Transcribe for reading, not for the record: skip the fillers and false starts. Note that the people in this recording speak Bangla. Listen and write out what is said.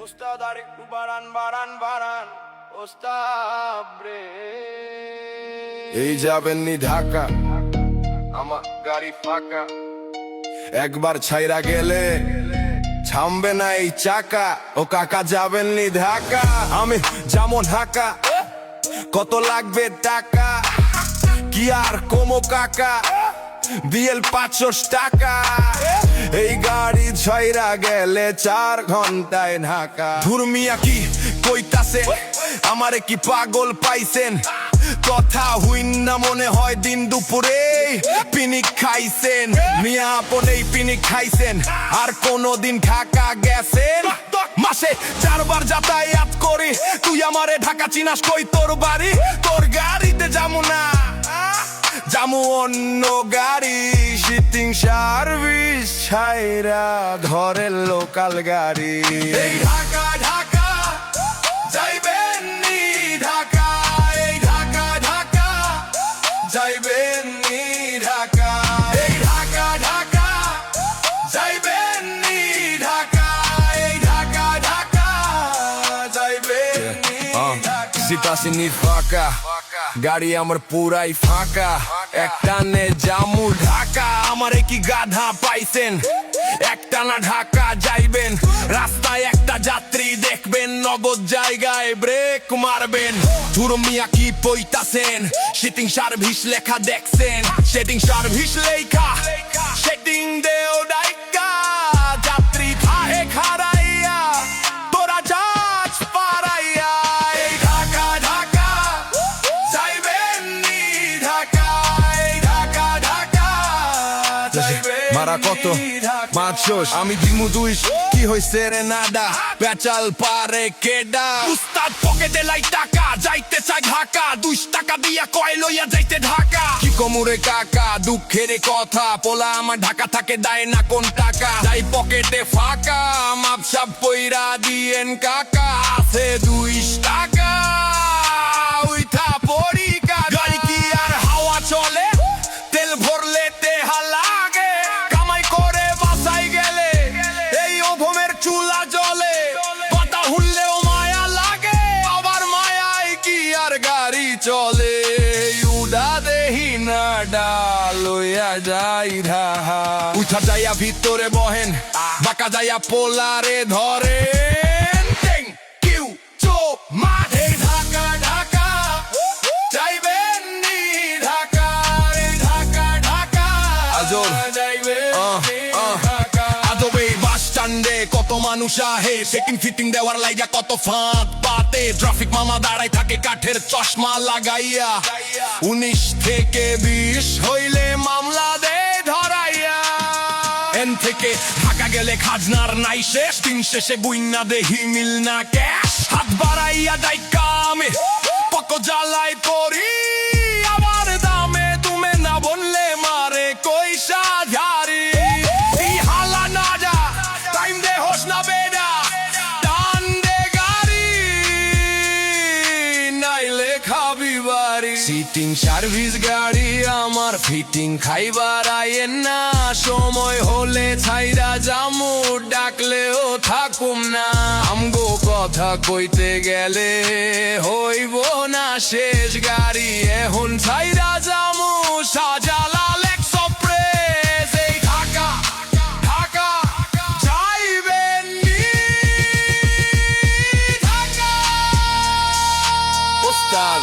Ustad আরেকটু বাড়ান বাড়ান বাড়ান ওস্তাদ রে। এই যাবেননি ঢাকা, আমার গাড়ি ফাঁকা, একবার ছাইরা গেলে থামবে না এই চাকা। ও কাকা যাবেননি ঢাকা, আমি যেমন ঢাকা, কত লাগবে টাকা? কি আর কমো কাকা, বিএল 500 টাকা। এই গাড়ি ছাইরা গেলে 4 ঘন্টায় ঢাকা। ধুরমিয়া কি কইতাছে, আমারে কি পাগল পাইছেন? কথা হুইন না মনে হয় দিন দুপুরে পিনিক খাইছেন। মিয়া আপনেই পিনিক খাইছেন, আর কোনদিন ঢাকা গেছেন? মাসে 4 বার যাতায়াত করি, তুই আমারে ঢাকা চিনাস কই তোর বাড়ি? তোর গাড়িতে যামু না, যামু অন্য গাড়ি। শিটিং সার্ভিস ছাইরা ধরেন লোকাল গাড়ি। এই ঢাকা ঢাকা যাইবেন নি ঢাকা, এই ঢাকা ঢাকা যাইবেন নি ঢাকা, এই ঢাকা ঢাকা যাইবেন নি ঢাকা, এই ঢাকা ঢাকা যাইবেন নি ঢাকা। সিটাসিনি ফাঁকা, গাড়ি আমার পুরাই ফাঁকা, একটানে জামু ঢাকা। আমারে কি গাধা পাইছেন? একটানা ঢাকা যাইবেন, রাস্তায় একটা যাত্রী দেখবেন, নগদ জায়গায় ব্রেক মারবেন। ধুরমিয়া কি পইতাছেন? শিটিং সার্ভিস লেখা দেখছেন? শিটিং সার্ভিস লেখা, শিটিং দেও ডাইকা, যাত্রী থাহে খারাইয়া, তোরা যাচ পারাইয়া। এই ঢাকা ঢাকা যাইবেন নি ঢাকা, এই ঢাকা ঢাকা যাইবেন মারা কত মাছস আমি দিমু দুইশ। কি হইছে রে নাডা, বেচাল পারে কেডা? উস্তাদ পকেটে লাই টাকা, যাইতে চাই ঢাকা, 2 টাকা দিয়া কয় লইয়া যাইতে ঢাকা। কি কমুরে কাকা, দুঃখের কথা, পোলা আমার ঢাকা থাকে দেয় না কোন টাকা। যাই পকেটে ফাঁকা, মাপসাপ পইরা দিয়েন কাকা, আছে 2 টাকা উইঠা পড়ি কা। গাড়ি কি আর হাওয়া চলে? তেল ভরলে তেহা লাগে, কামাই করে বাসাই গেলে এই ওভমের চুলা জ্বলে। কথা হুললেও মায়া লাগে, আবার মায়ায় কি আর গাড়ি চলে। উডা দেহি না ডালইয়া যাই ঢাহা, উঠা যাইয়া ভিতরে বহেন, বাঁকা যাইয়া পোলারে ধরেন। টেং কিউ চো মাঠে ঢাকা ঢাকা যাইবেন নি ঢাকা, এই ঢাকা ঢাকা যাইবেন ঢাকা। আদবে বাস স্ট্যান্ডে কত মানুষ আহে, চেকিং ফিটিং দেওয়ার লাইগা কত ফাঁক পাতে। ট্রাফিক মামা দাঁড়াই থাকে কাঠের চশমা লাগাইয়া, 19 থেকে 20 হইলে মামলা দে ধরাইয়া। এন থেকে ঢাকা গেলে খাজনার নাই শেষ, দিন শেষে বুইন্না দেহি মিল না ক্যাশ। হাত বাড়াইয়া ডাইকা আমি পক জ্বালাই পড়ি, আবার দামে তুমি না বললে মারে কইসা ঝাড়ি। এই হালা না যা, টাইম দে হোস না বেডা, টান দে গাড়ি নাইলে খাবি বাড়ি। সিটিং সার্ভিস গাড়ি আমার, ফিটিং খাইবার আইয়েন না, সময় হলে ছাইরা জামু, ডাকলেও থাকুম না। আমগো কথা কইতে গেলে হইব না শেষ, গাড়ি এখন ছাইরা জামু শাহজালাল এক্সপ্রেস। এই ঢাকা ঢাকা যাইবেন নি ঢাকা। ওস্তাদ